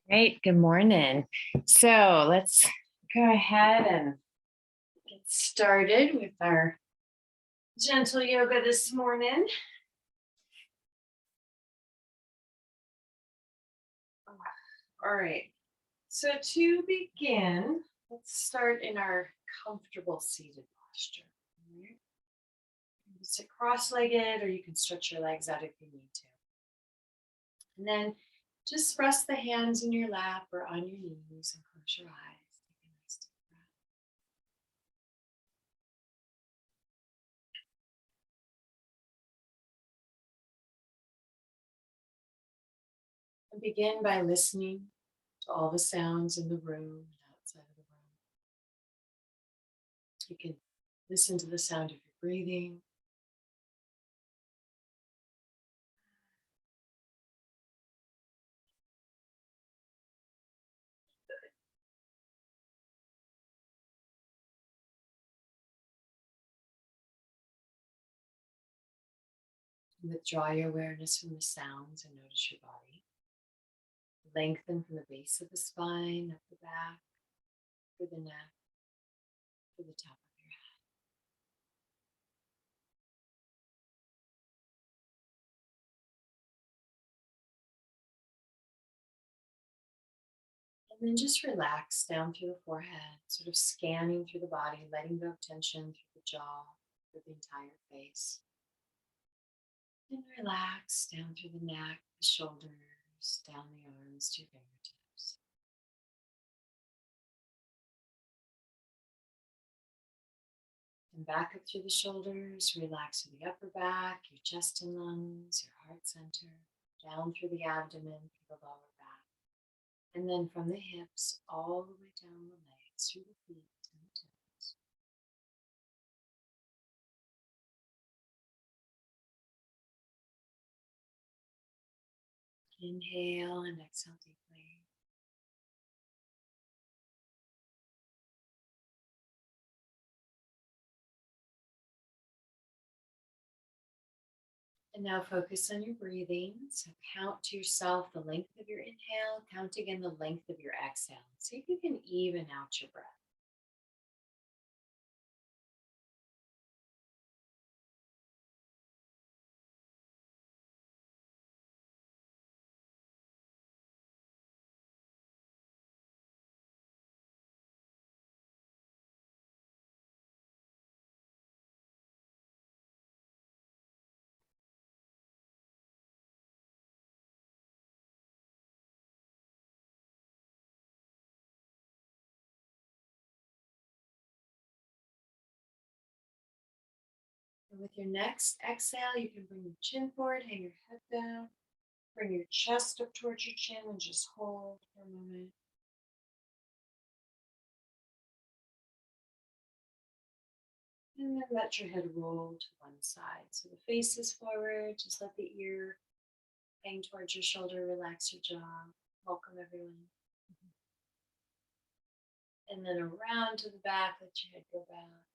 Right. Good morning. So let's go ahead and get started with our gentle yoga this morning. All right. So to begin, let's start in our comfortable seated posture. All right. You can sit cross-legged, or you can stretch your legs out if you need to. And then just rest the hands in your lap or on your knees and close your eyes. Take a nice deep breath. And begin by listening to all the sounds in the room and outside of the room. You can listen to the sound of your breathing. Withdraw your awareness from the sounds and notice your body. Lengthen from the base of the spine, up the back, through the neck, to the top of your head. And then just relax down through the forehead, sort of scanning through the body, letting go of tension through the jaw, through the entire face. And relax down through the neck, the shoulders, down the arms to your fingertips. And back up through the shoulders, relax through the upper back, your chest and lungs, your heart center, down through the abdomen, through the lower back. And then from the hips, all the way down the legs, through the feet and the toes. Inhale and exhale deeply. And now focus on your breathing. So count to yourself the length of your inhale, count again the length of your exhale. See if you can even out your breath. And with your next exhale, you can bring your chin forward, hang your head down, bring your chest up towards your chin and just hold for a moment. And then let your head roll to one side. So the face is forward. Just let the ear hang towards your shoulder. Relax your jaw. Welcome, everyone. And then around to the back. Let your head go back.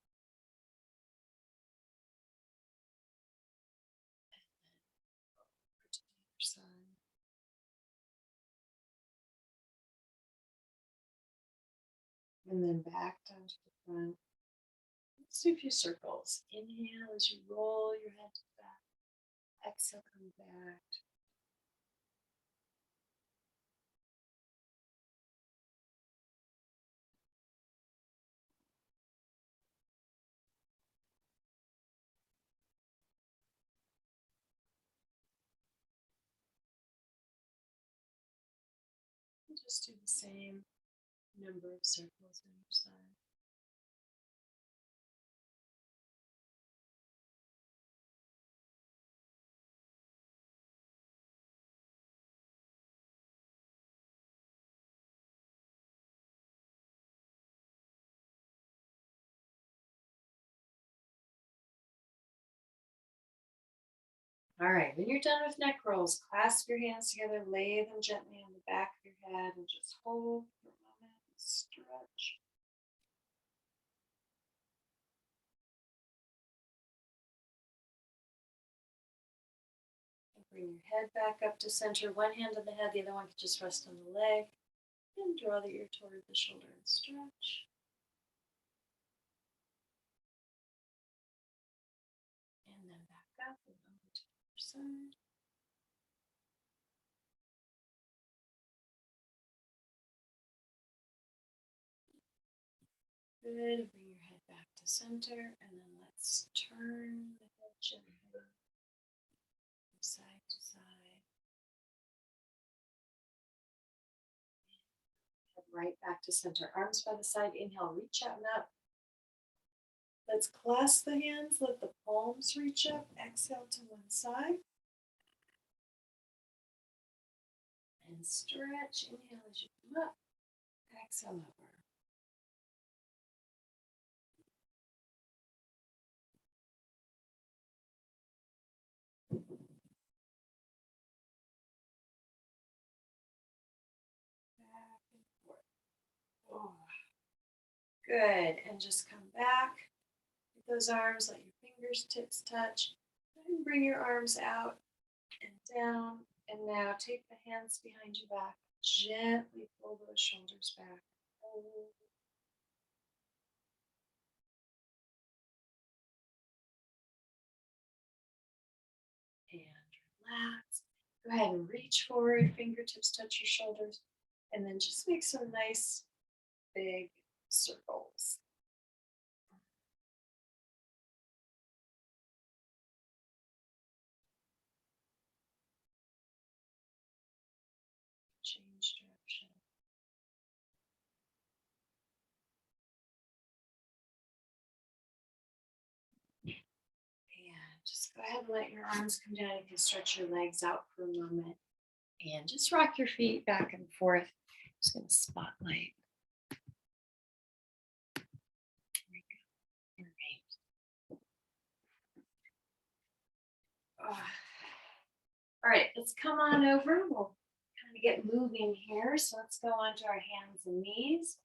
Over to the other side. And then back down to the front. Let's do a few circles. Inhale as you roll your head to the back. Exhale, come back. And just do the same number of circles on each side. All right, when you're done with neck rolls, clasp your hands together, lay them gently on the back of your head, and just hold for a moment and stretch. And bring your head back up to center. One hand on the head, the other one can just rest on the leg. And draw the ear toward the shoulder and stretch. And then back up and over to the other side. Good. Bring your head back to center, and then let's turn the head gently from side to side. Head right back to center. Arms by the side. Inhale, reach out and up. Let's clasp the hands. Let the palms reach up. Exhale to one side. And stretch. Inhale as you come up. Exhale over. Back and forth. Oh, good. And just come back. With those arms, let your fingertips touch. And bring your arms out and down. And now take the hands behind your back. Gently pull those shoulders back. And relax. Go ahead and reach forward. Fingertips touch your shoulders. And then just make some nice big circles. Change direction. And just go ahead and let your arms come down. You can stretch your legs out for a moment. And just rock your feet back and forth. I'm just going to spotlight. There we go. All right. All right, let's come on over. We'll kind of get moving here. So let's go onto our hands and knees.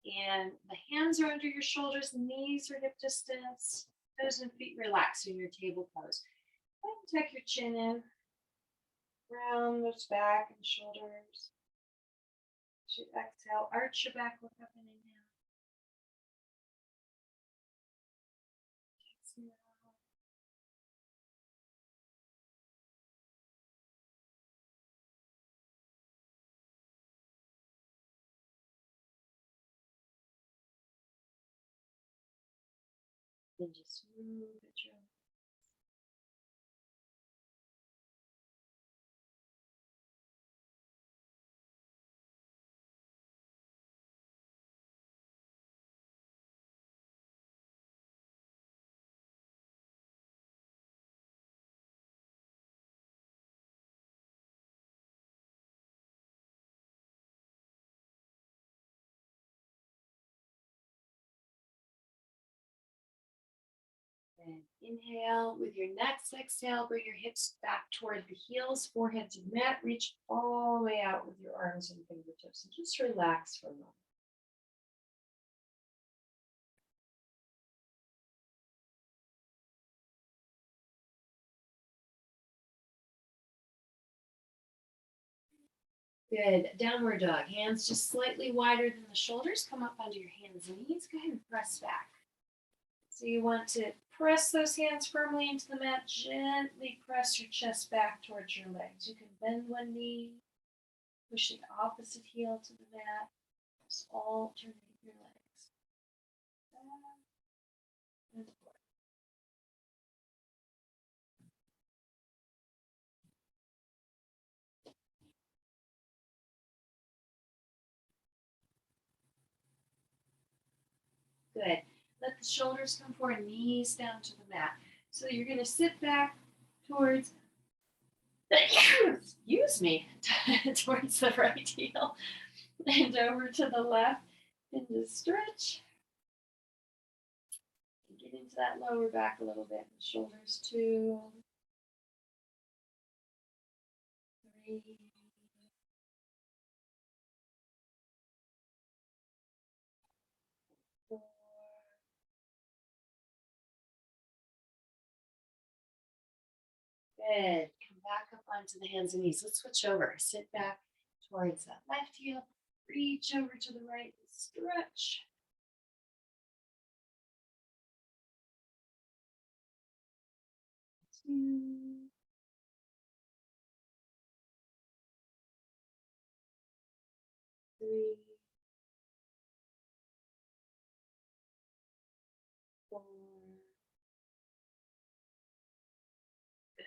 And the hands are under your shoulders, knees are hip distance, toes and feet relax in your table pose. Go ahead and tuck your chin in, round those back and shoulders. As you exhale, arch your back, look up and inhale. Exhale. Then just move at your own. And inhale with your next exhale, bring your hips back toward the heels, forehead to mat, reach all the way out with your arms and fingertips, and just relax for a moment. Good. Downward dog. Hands just slightly wider than the shoulders. Come up onto your hands and knees. Go ahead and press back. So you want to press those hands firmly into the mat. Gently press your chest back towards your legs. You can bend one knee, push the opposite heel to the mat. Just alternate your legs. Back and forth. Good. Let the shoulders come forward, knees down to the mat. So you're going to sit back towards, excuse me, towards the right heel and over to the left. And just stretch. And get into that lower back a little bit. The shoulders 2, 3, 4. Good. Come back up onto the hands and knees. Let's switch over. Sit back towards that left heel. reach over to the right and stretch. Two. Three. Four. Good.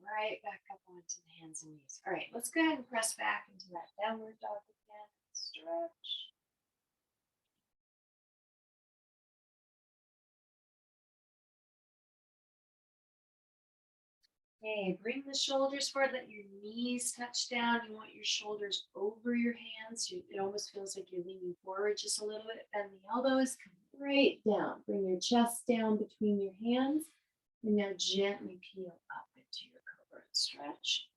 Right back up onto the hands and knees. All right, let's go ahead and press back into that downward dog again. Stretch. Okay, bring the shoulders forward, let your knees touch down. You want your shoulders over your hands. It almost feels like you're leaning forward just a little bit. Bend the elbows, come right down. Bring your chest down between your hands. And now gently peel up into your cobra and stretch.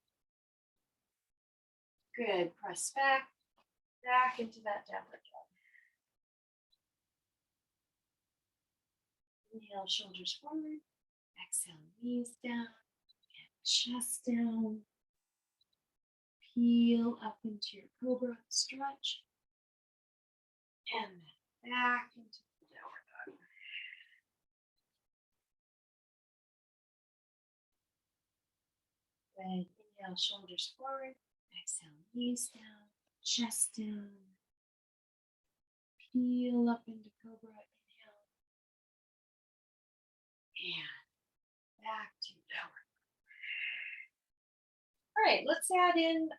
Good, press back into that downward dog. Inhale, shoulders forward. Exhale, knees down. Chest down. Peel up into your cobra, stretch. And then back into the downward dog. Good. Inhale, shoulders forward. Exhale, knees down. Chest down. Peel up into cobra. Inhale. And back to downward. All right, let's add in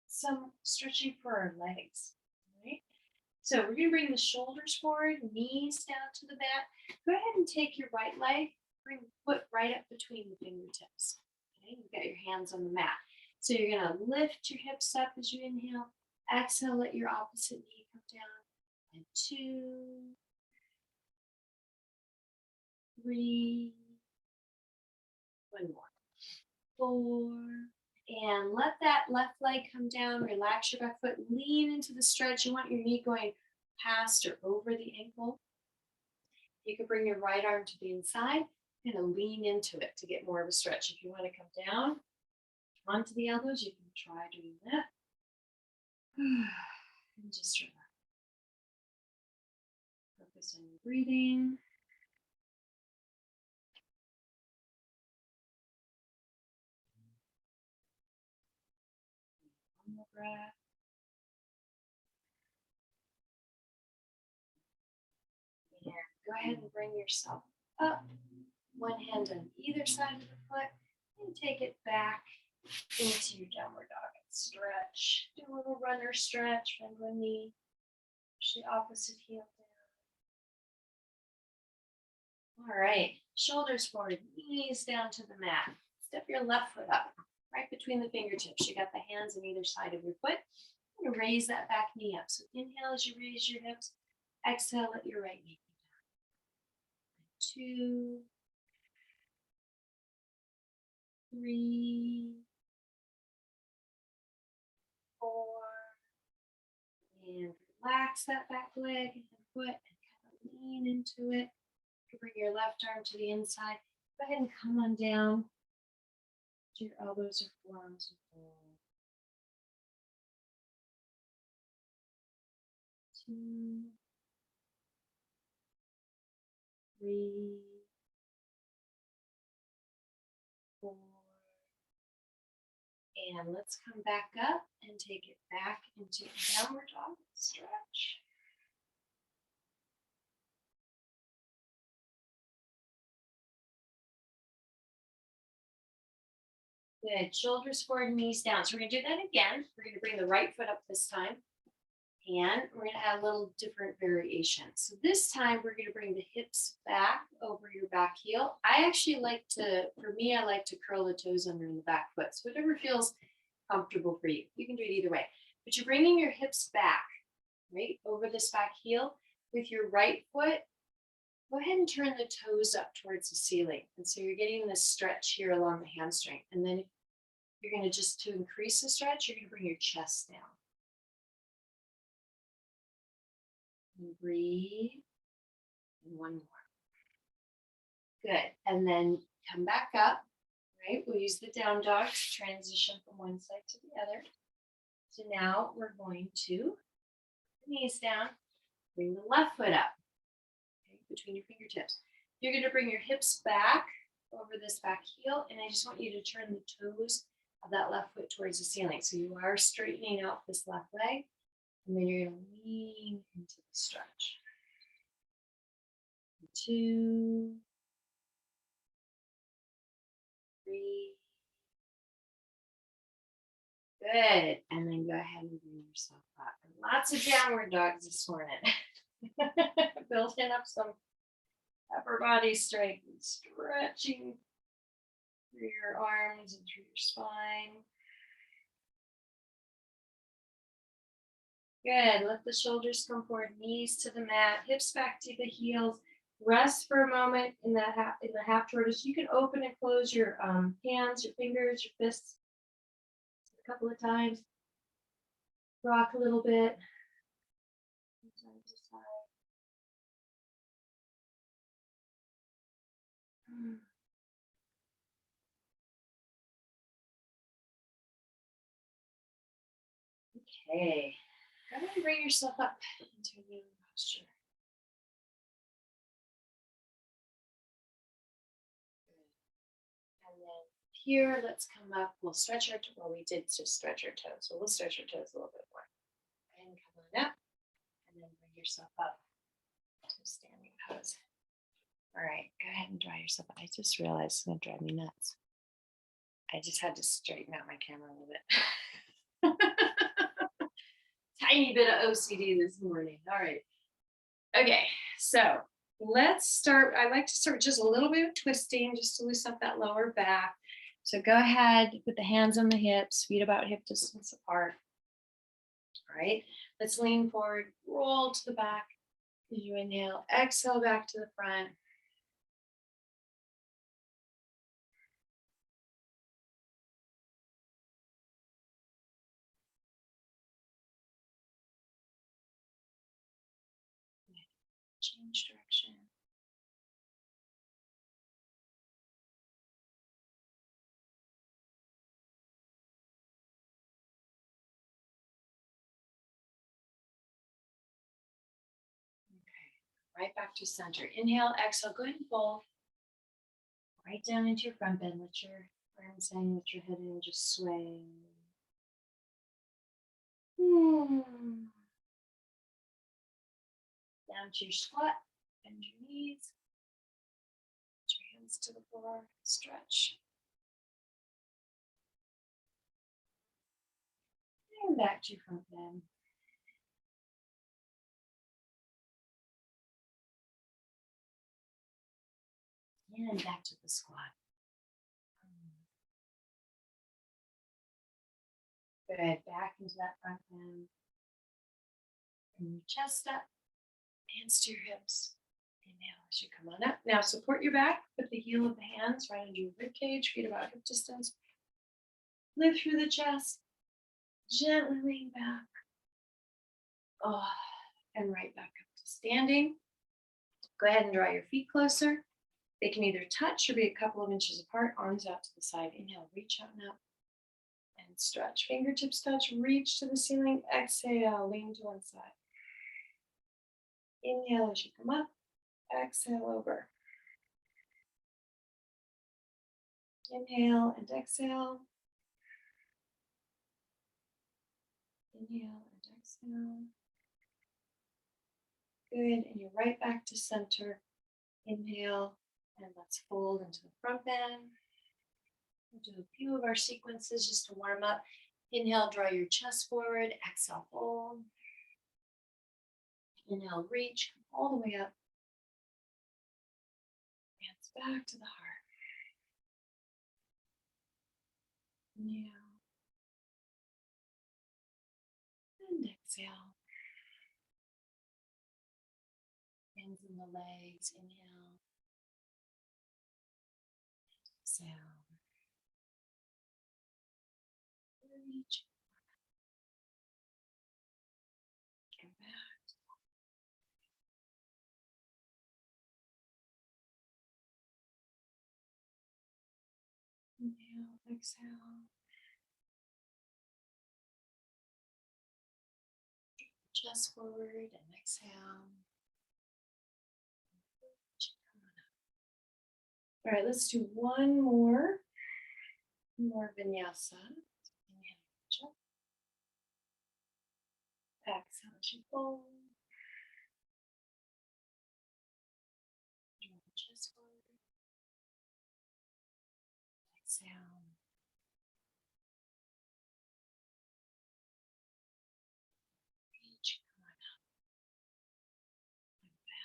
some stretching for our legs. All right. So we're going to bring the shoulders forward, knees down to the mat. Go ahead and take your right leg, bring the foot right up between the fingertips. Okay, you've got your hands on the mat. So you're going to lift your hips up as you inhale. Exhale, let your opposite knee come down. And 2, 3, 1 more. 4. And let that left leg come down. Relax your back foot. Lean into the stretch. You want your knee going past or over the ankle. You can bring your right arm to the inside and lean into it to get more of a stretch. If you want to come down onto the elbows, you can try doing that. And just relax. Focus on your breathing. One more breath. And go ahead and bring yourself up. One hand on either side of the foot. And take it back into your downward dog and stretch. Do a little runner stretch. Bend one knee. Push the opposite heel down. All right. Shoulders forward. Knees down to the mat. Step your left foot up. Right between the fingertips. You got the hands on either side of your foot. You're going to raise that back knee up. So inhale as you raise your hips. Exhale, let your right knee come down. 2, 3, 4. And relax that back leg and foot and kind of lean into it. You can bring your left arm to the inside. Go ahead and come on down to your elbows or forearms. 2, 3, 4. And let's come back up and take it back into downward dog. Stretch. Good. Shoulders forward, knees down. So we're going to do that again. We're going to bring the right foot up this time. And we're going to add a little different variation. So this time we're going to bring the hips back over your back heel. I actually like to, for me, I like to curl the toes under in the back foot. So whatever feels comfortable for you. You can do it either way. But you're bringing your hips back, right, over this back heel. With your right foot, go ahead and turn the toes up towards the ceiling. And so you're getting this stretch here along the hamstring. And then you're going to just, to increase the stretch, you're going to bring your chest down. And breathe. And one more. Good. And then come back up, right? We'll use the down dog to transition from one side to the other. So now we're going to put the knees down, bring the left foot up, okay, between your fingertips. You're going to bring your hips back over this back heel, and I just want you to turn the toes of that left foot towards the ceiling. So you are straightening out this left leg, and then you're going to lean into the stretch. 2, 3. Good. And then go ahead and bring yourself up. Lots of downward dogs this morning. Building up some upper body strength and stretching through your arms and through your spine. Good. Let the shoulders come forward, knees to the mat, hips back to the heels. Rest for a moment in the half tortoise. You can open and close your hands, your fingers, your fists a couple of times. Rock a little bit. Side to side. Okay. Go ahead and bring yourself up into a kneeling posture. And then here, let's come up. We'll stretch our toes. Well, we did just stretch our toes, so we'll stretch our toes a little bit more. And come on up, and then bring yourself up to standing pose. All right, go ahead and dry yourself. I just realized it's going to drive me nuts. I just had to straighten out my camera a little bit. Tiny bit of OCD this morning. All right. Okay, so let's start. I like to start with just a little bit of twisting just to loosen up that lower back. So go ahead, put the hands on the hips, feet about hip distance apart. All right, let's lean forward, roll to the back. As you inhale, exhale back to the front. Change direction. Okay, right back to center. Inhale, exhale, go ahead and fold. Right down into your front bend. Let your arms hang, let your head in, just sway. Down to your squat, bend your knees. Put your hands to the floor, stretch. And back to your front bend. And back to the squat. Good, back into that front bend. Bring your chest up, hands to your hips. Inhale as you come on up. Now support your back, put the heel of the hands right under your rib cage, feet about hip distance. Lift through the chest, gently lean back. Oh, and right back up to standing. Go ahead and draw your feet closer. They can either touch or be a couple of inches apart, arms out to the side. Inhale, reach out and up. And stretch. Fingertips touch, reach to the ceiling. Exhale, lean to one side. Inhale as you come up. Exhale over. Inhale and exhale. Inhale and exhale. Good, and you're right back to center. Inhale, and let's fold into the front bend. We'll do a few of our sequences just to warm up. Inhale, draw your chest forward. Exhale, fold. Inhale, reach, come all the way up. Hands back to the heart. Inhale. And exhale. Hands in the legs. Inhale. Exhale. Reach. Come back. Inhale, exhale. chest forward and exhale. All right, let's do one more vinyasa. Inhale, exhale as you fold. Chest forward. Exhale. Reach, come on up and back.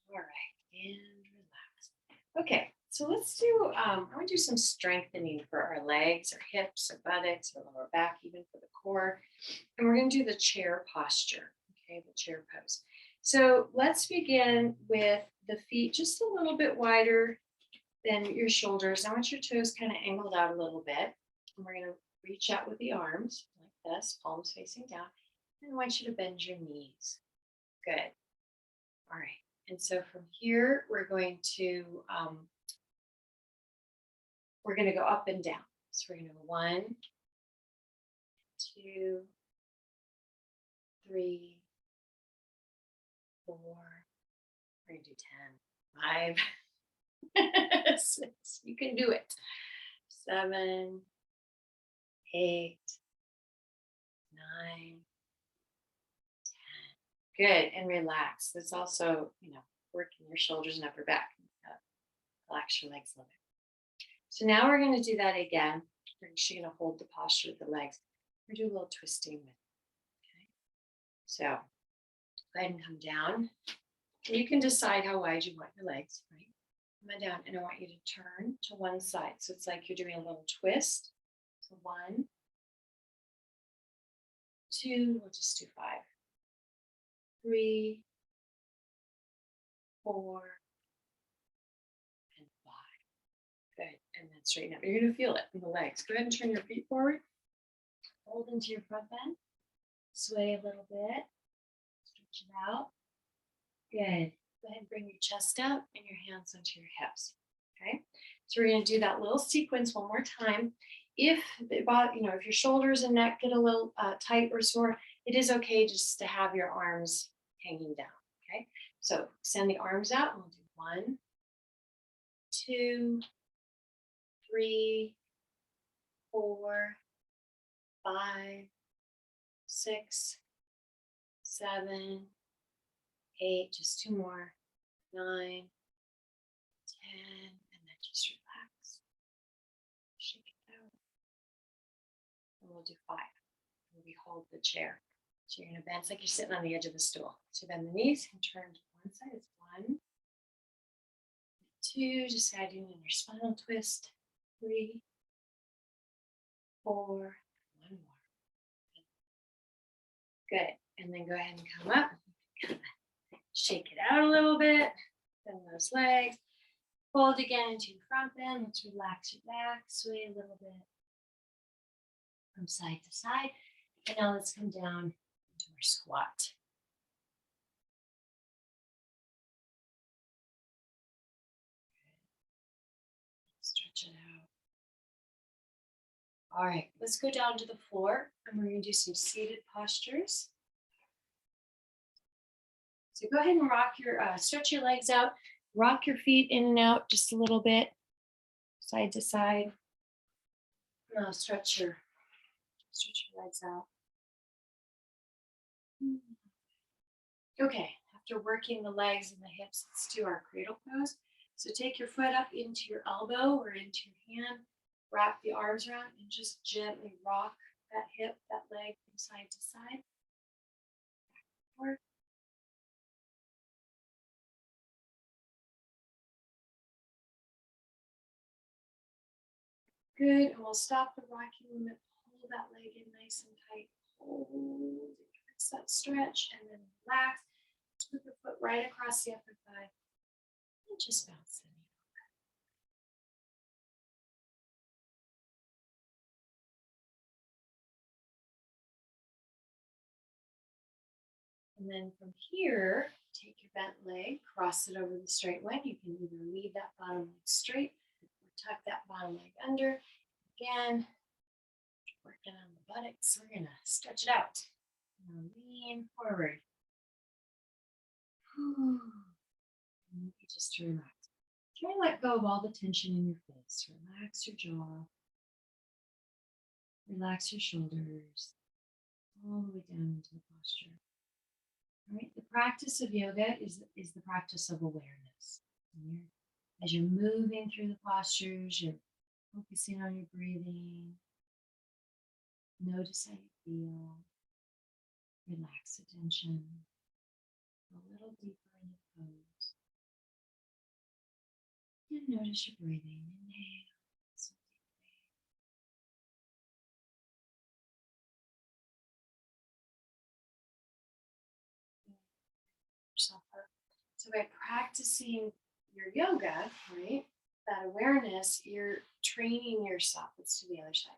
All right, and relax. Okay, so let's do, I want to do some strengthening for our legs, our hips, our buttocks, our lower back, even for the core. And we're going to do the chair posture, okay, the chair pose. So let's begin with the feet just a little bit wider than your shoulders. I want your toes kind of angled out a little bit. And we're going to reach out with the arms like this, palms facing down. And I want you to bend your knees. Good. All right. And so from here, we're going to go up and down. So we're going to go 1, 2, 3, 4. We're going to do 10, 5, 6. You can do it. 7, 8, 9, 10. Good. And relax. That's also, working your shoulders and upper back. Relax your legs a little bit. So now we're going to do that again. We're actually going to hold the posture with the legs. We're going to do a little twisting with it. Okay. So go ahead and come down. And you can decide how wide you want your legs, right? Come on down, and I want you to turn to one side. So it's like you're doing a little twist. So 1, 2, we'll just do 5, 3, 4, and 5. Good. And then straighten up. You're going to feel it in the legs. Go ahead and turn your feet forward. Hold into your front bend. Sway a little bit. Stretch it out. Good. Go ahead and bring your chest up and your hands onto your hips. Okay. So we're going to do that little sequence one more time. If if your shoulders and neck get a little tight or sore, it is okay just to have your arms hanging down. Okay. So extend the arms out. And we'll do 1, 2, 3, 4, 5, 6, 7, 8, just 2 more, 9, 10, and then just relax. Shake it out. And we'll do 5. And we hold the chair. So you're going to bend. It's like you're sitting on the edge of the stool. So bend the knees and turn to one side. It's 1, 2, just adding in your spinal twist. 3, 4, 1 more. Good. And then go ahead and come up. Shake it out a little bit. Bend those legs. Fold again into your front bend. Let's relax your back. Sway a little bit from side to side. And now let's come down into our squat. Stretch it out. All right, let's go down to the floor and we're going to do some seated postures. So go ahead and stretch your legs out, rock your feet in and out just a little bit, side to side. Now stretch your legs out. Okay, after working the legs and the hips, let's do our cradle pose. So take your foot up into your elbow or into your hand, wrap the arms around and just gently rock that hip, that leg from side to side. Back and forth. Good, and we'll stop the rocking movement, pull that leg in nice and tight, hold, fix that stretch, and then relax. Put the foot right across the upper thigh, and just bounce in. And then from here, take your bent leg, cross it over the straight one. You can either leave that bottom leg straight or tuck that bottom leg under. Again, working on the buttocks. We're gonna stretch it out. Now lean forward. And just relax. Try to let go of all the tension in your face. Relax your jaw. Relax your shoulders. All the way down into the posture. All right. The practice of yoga is the practice of awareness. As you're moving through the postures, you're focusing on your breathing. Notice how you feel. Relax the tension. A little deeper in the pose. And notice your breathing. Inhale. So yourself up. So by practicing your yoga, right, that awareness, you're training yourself. Let's do the other side.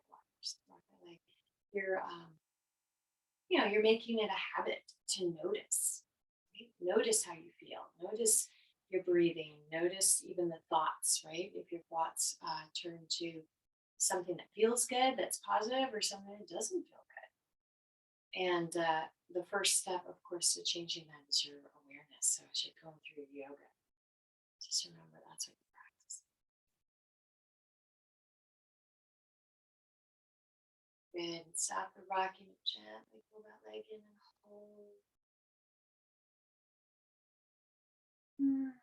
Like you're, you're making it a habit to notice. Right? Notice how you feel. Notice your breathing. Notice even the thoughts. Right? If your thoughts turn to something that feels good, that's positive, or something that doesn't feel good. And the first step, of course, to changing that is your awareness. So as you're going through your yoga, just remember that's what you practice. Good. Stop the rocking. Gently pull that leg in and hold. Good.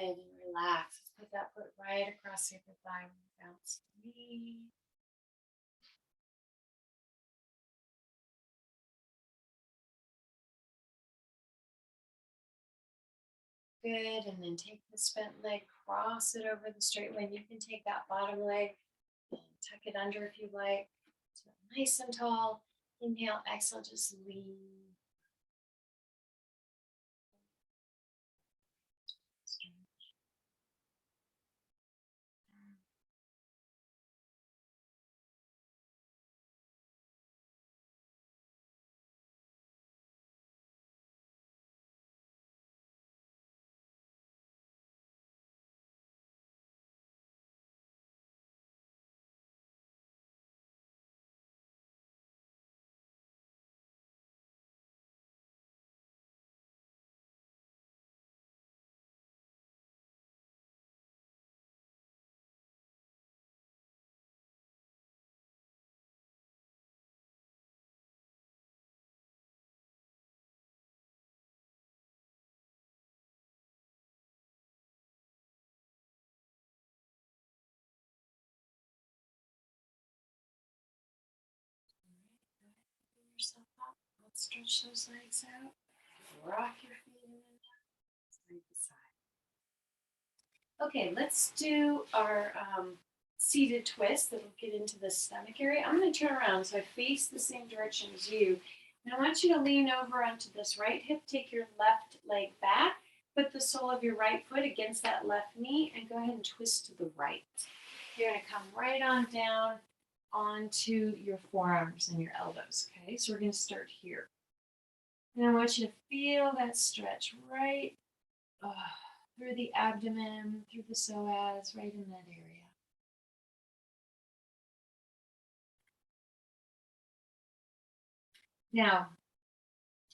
And relax. Let's put that foot right across the upper thigh. Bounce the knee. Good. And then take the bent leg, cross it over the straight leg. You can take that bottom leg and tuck it under if you like. So nice and tall. Inhale, exhale, just lean. Yourself up. Let's stretch those legs out. Rock your feet in and out. Side to side. Okay, let's do our seated twist that'll get into the stomach area. I'm going to turn around so I face the same direction as you. And I want you to lean over onto this right hip. Take your left leg back. Put the sole of your right foot against that left knee and go ahead and twist to the right. You're going to come right on down onto your forearms and your elbows. Okay, so we're going to start here. And I want you to feel that stretch right through the abdomen, through the psoas, right in that area. Now,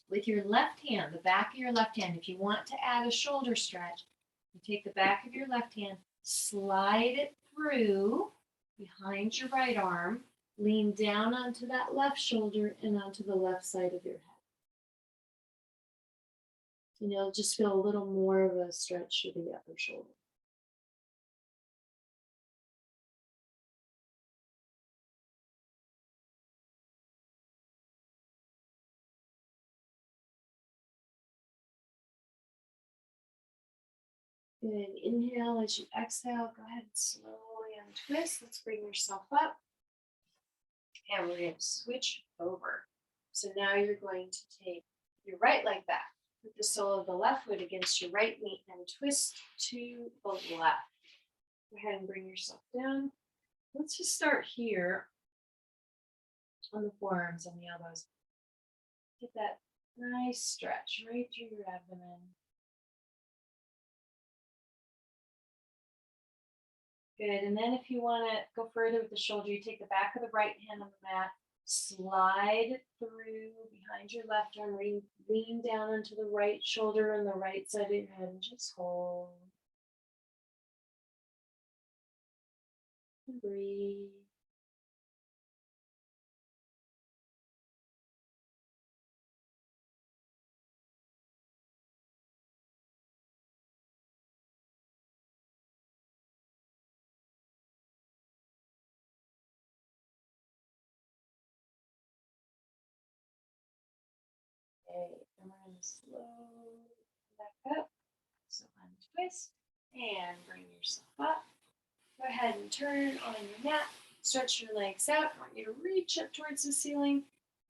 with your left hand, the back of your left hand, if you want to add a shoulder stretch, you take the back of your left hand, slide it through behind your right arm, lean down onto that left shoulder and onto the left side of your head. And you'll just feel a little more of a stretch to the upper shoulder. Good. Inhale as you exhale. Go ahead and slowly untwist. Let's bring yourself up. And we're going to switch over. So now you're going to take your right leg back. Put the sole of the left foot against your right knee and twist to the left. Go ahead and bring yourself down. Let's just start here on the forearms and the elbows. Get that nice stretch right through your abdomen. Good. And then if you want to go further with the shoulder, you take the back of the right hand on the mat, slide through behind your left arm, lean down onto the right shoulder on the right side of your head and just hold. And breathe. Okay, and we're going to slow back up. So untwist and bring yourself up. Go ahead and turn on your mat. Stretch your legs out. I want you to reach up towards the ceiling.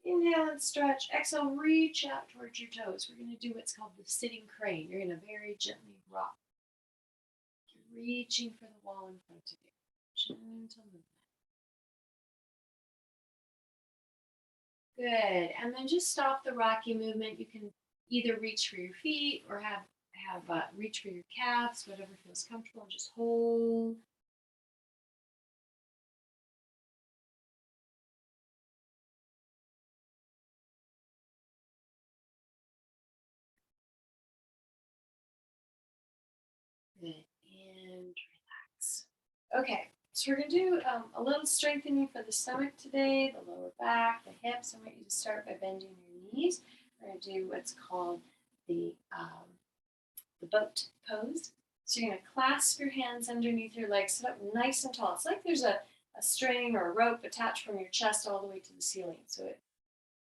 Inhale and stretch. Exhale, reach out towards your toes. We're going to do what's called the sitting crane. You're going to very gently rock. You're reaching for the wall in front of you. Gentle movement. Good. And then just stop the rocky movement. You can either reach for your feet or have reach for your calves, whatever feels comfortable. Just hold. Good. And relax. Okay. So we're going to do a little strengthening for the stomach today, the lower back, the hips. I want you to start by bending your knees. We're going to do what's called the boat pose. So you're going to clasp your hands underneath your legs, sit up nice and tall. It's like there's a string or a rope attached from your chest all the way to the ceiling. So it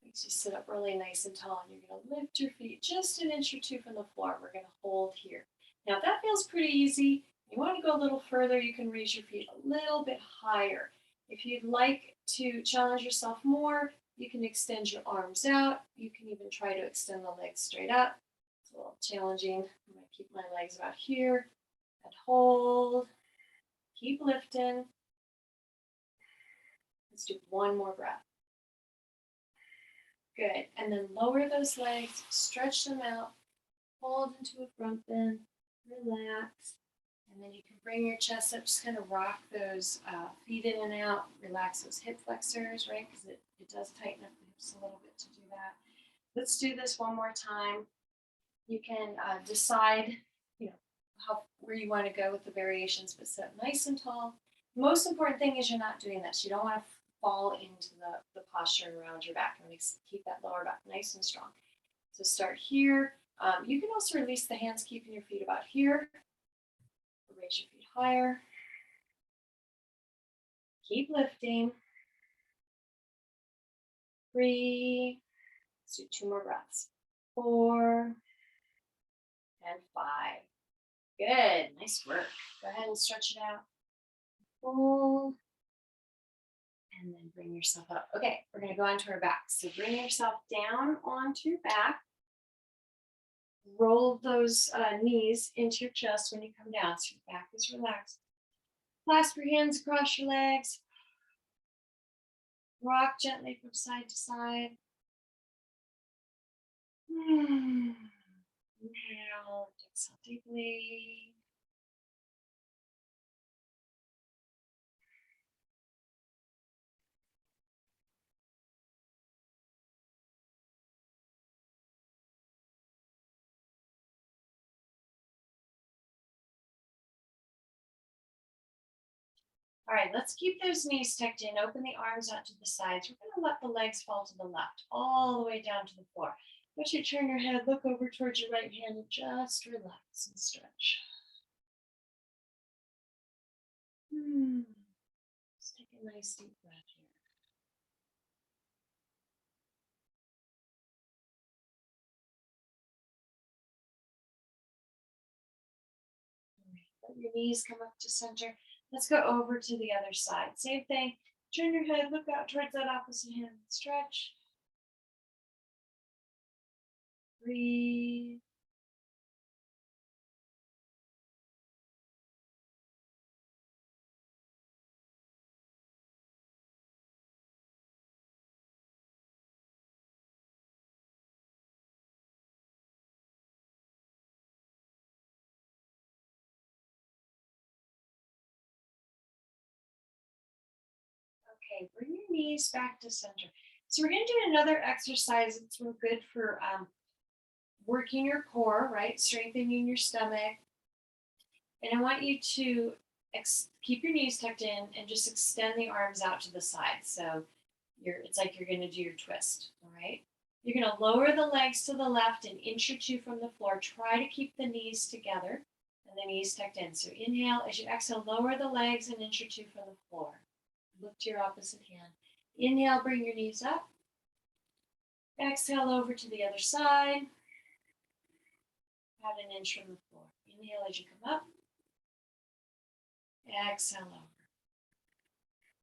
makes you sit up really nice and tall. And you're going to lift your feet just an inch or two from the floor. We're going to hold here. Now, if that feels pretty easy, you want to go a little further, you can raise your feet a little bit higher. If you'd like to challenge yourself more, you can extend your arms out. You can even try to extend the legs straight up. It's a little challenging. I'm going to keep my legs about here and hold. Keep lifting. Let's do one more breath. Good. And then lower those legs, stretch them out, hold into a front bend, relax. And then you can bring your chest up, just kind of rock those feet in and out, relax those hip flexors, right? Because it does tighten up the hips a little bit to do that. Let's do this one more time. You can decide, where you want to go with the variations, but sit nice and tall. The most important thing is you're not doing this. You don't want to fall into the posture around your back. And keep that lower back nice and strong. So start here. You can also release the hands, keeping your feet about here. Raise your feet higher. Keep lifting. Breathe. Let's do 2 more breaths. 4 and 5. Good. Nice work. Go ahead and stretch it out. Hold. And then bring yourself up. Okay, we're going to go onto our back. So bring yourself down onto your back. Roll those knees into your chest when you come down so your back is relaxed. Clasp your hands across your legs. Rock gently from side to side. Inhale, exhale deeply. All right, let's keep those knees tucked in. Open the arms out to the sides. We're going to let the legs fall to the left, all the way down to the floor. Once you turn your head, look over towards your right hand and just relax and stretch. Just take a nice deep breath here. Let your knees come up to center. Let's go over to the other side. Same thing. Turn your head, look out towards that opposite hand. Stretch. Breathe. Okay, bring your knees back to center. So we're going to do another exercise. It's real good for working your core, right? Strengthening your stomach. And I want you to keep your knees tucked in and just extend the arms out to the side. So it's like you're going to do your twist, all right? You're going to lower the legs to the left an inch or two from the floor. Try to keep the knees together and the knees tucked in. So inhale, as you exhale, lower the legs an inch or two from the floor. Look to your opposite hand. Inhale, bring your knees up. Exhale over to the other side. About an inch from the floor. Inhale as you come up. Exhale over.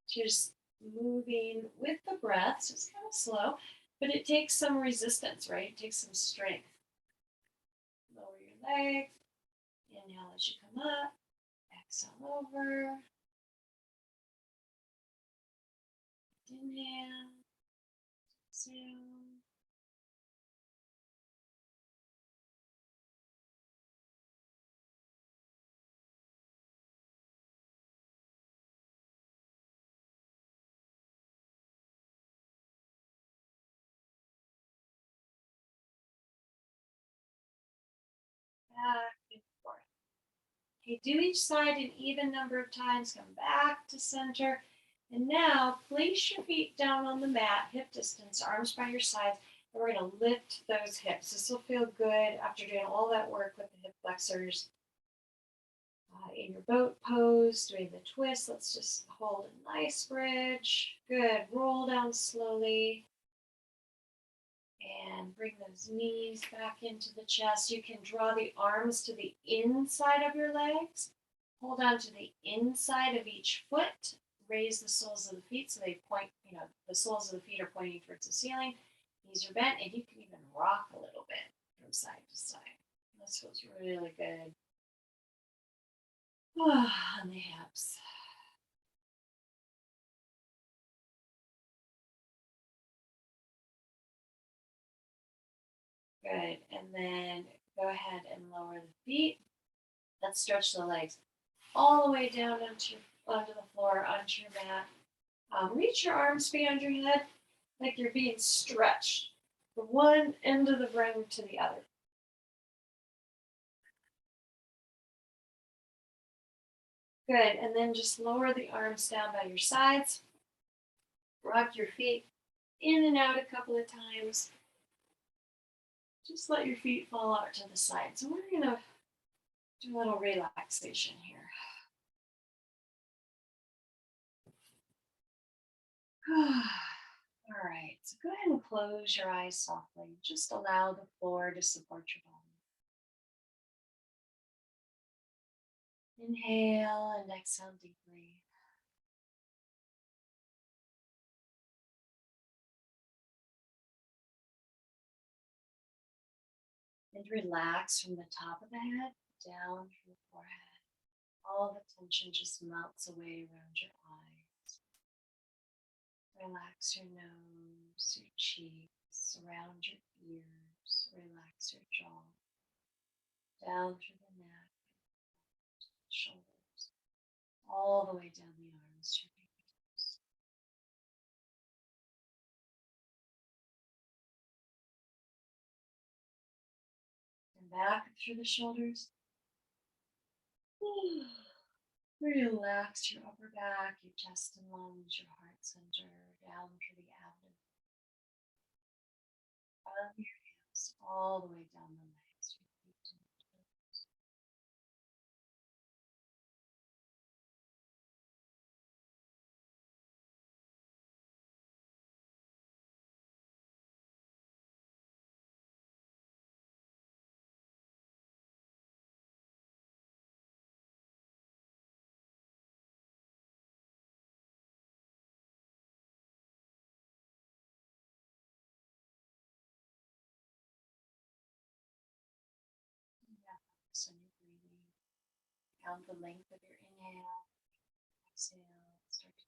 Just moving with the breath. So it's kind of slow, but it takes some resistance, right? It takes some strength. Lower your legs. Inhale as you come up. Exhale over. Inhale. Exhale. Back and forth. Okay, do each side an even number of times. Come back to center. And now place your feet down on the mat, hip distance, arms by your sides. And we're going to lift those hips. This will feel good after doing all that work with the hip flexors. In your boat pose, doing the twist. Let's just hold a nice bridge. Good. Roll down slowly. And bring those knees back into the chest. You can draw the arms to the inside of your legs. Hold on to the inside of each foot. Raise the soles of the feet so they point, the soles of the feet are pointing towards the ceiling. Knees are bent, and you can even rock a little bit from side to side. This feels really good. On the hips. Good. And then go ahead and lower the feet. Let's stretch the legs all the way down onto the floor, onto your mat. Reach your arms beyond your head like you're being stretched from one end of the room to the other. Good. And then just lower the arms down by your sides. Rock your feet in and out a couple of times. Just let your feet fall out to the side. So we're going to do a little relaxation here. All right, so go ahead and close your eyes softly. Just allow the floor to support your body. Inhale and exhale deeply. And relax from the top of the head down to the forehead. All the tension just melts away around your eyes. Relax your nose, your cheeks, around your ears. Relax your jaw. Down through the neck, shoulders, all the way down the arms to your fingertips. And back through the shoulders. Relax your upper back, your chest and lungs, your heart center, down through the abdomen. From your hips all the way down the legs, your feet and toes. So you're breathing. Count the length of your inhale, exhale, start to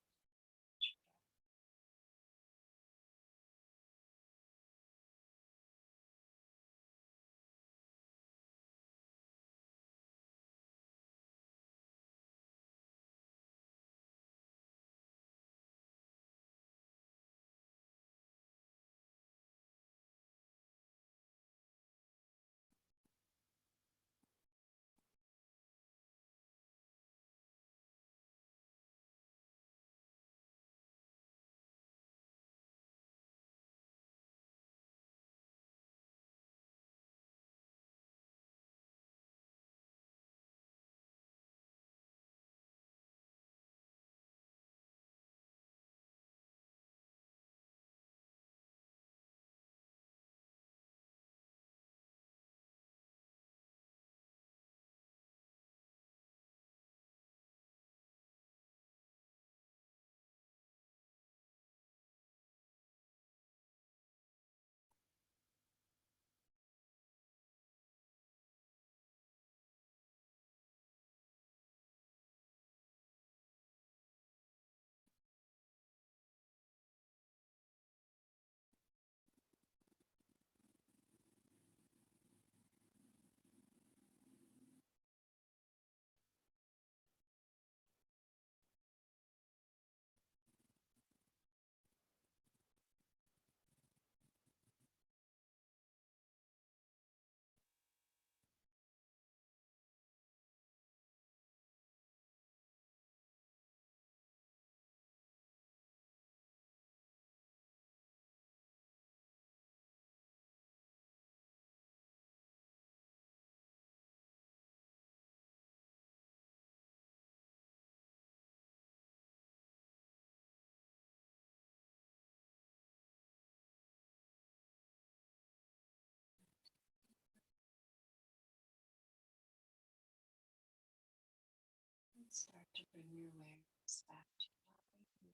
to bring your awareness back to your body.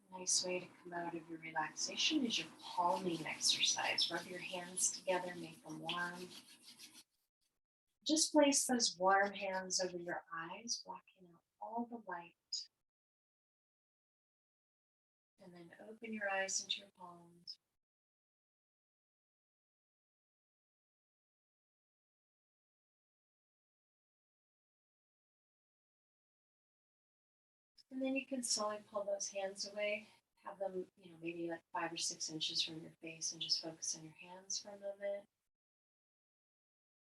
A nice way to come out of your relaxation is your palming exercise. Rub your hands together, make them warm. Just place those warm hands over your eyes, blocking out all the light. And then open your eyes into your palms. And then you can slowly pull those hands away. Have them, maybe like 5 or 6 inches from your face and just focus on your hands for a moment.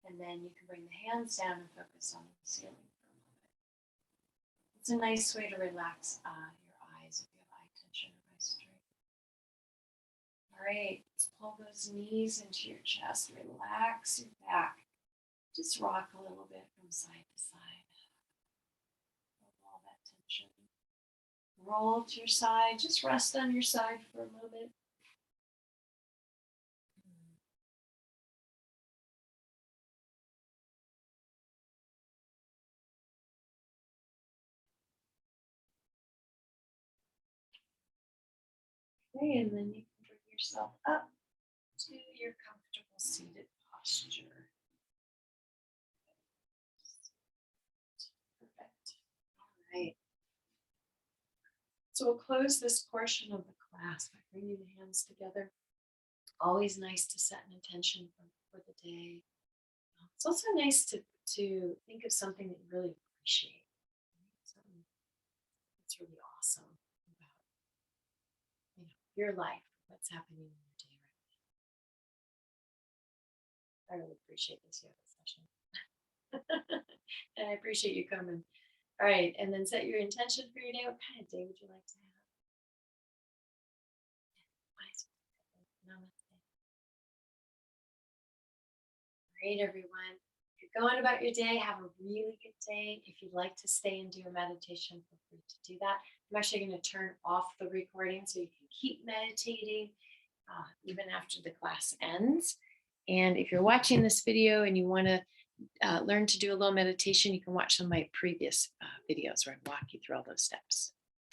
And then you can bring the hands down and focus on the ceiling for a moment. It's a nice way to relax your eyes if you have eye tension or eye strain. All right, let's pull those knees into your chest. Relax your back. Just rock a little bit from side to side. Hold all that tension. Roll to your side. Just rest on your side for a moment. Okay, and then you can bring yourself up to your comfortable seated posture. Perfect. All right. So we'll close this portion of the class by bringing the hands together. Always nice to set an intention for the day. It's also nice to think of something that you really appreciate. Something that's really awesome about your life, what's happening in your day right now. I really appreciate this yoga session. And I appreciate you coming. All right, and then set your intention for your day. What kind of day would you like to have? Namaste. Great, everyone. If you're going about your day, have a really good day. If you'd like to stay and do a meditation, feel free to do that. I'm actually going to turn off the recording so you can keep meditating even after the class ends. And if you're watching this video and you want to learn to do a little meditation, you can watch some of my previous videos where I walk you through all those steps.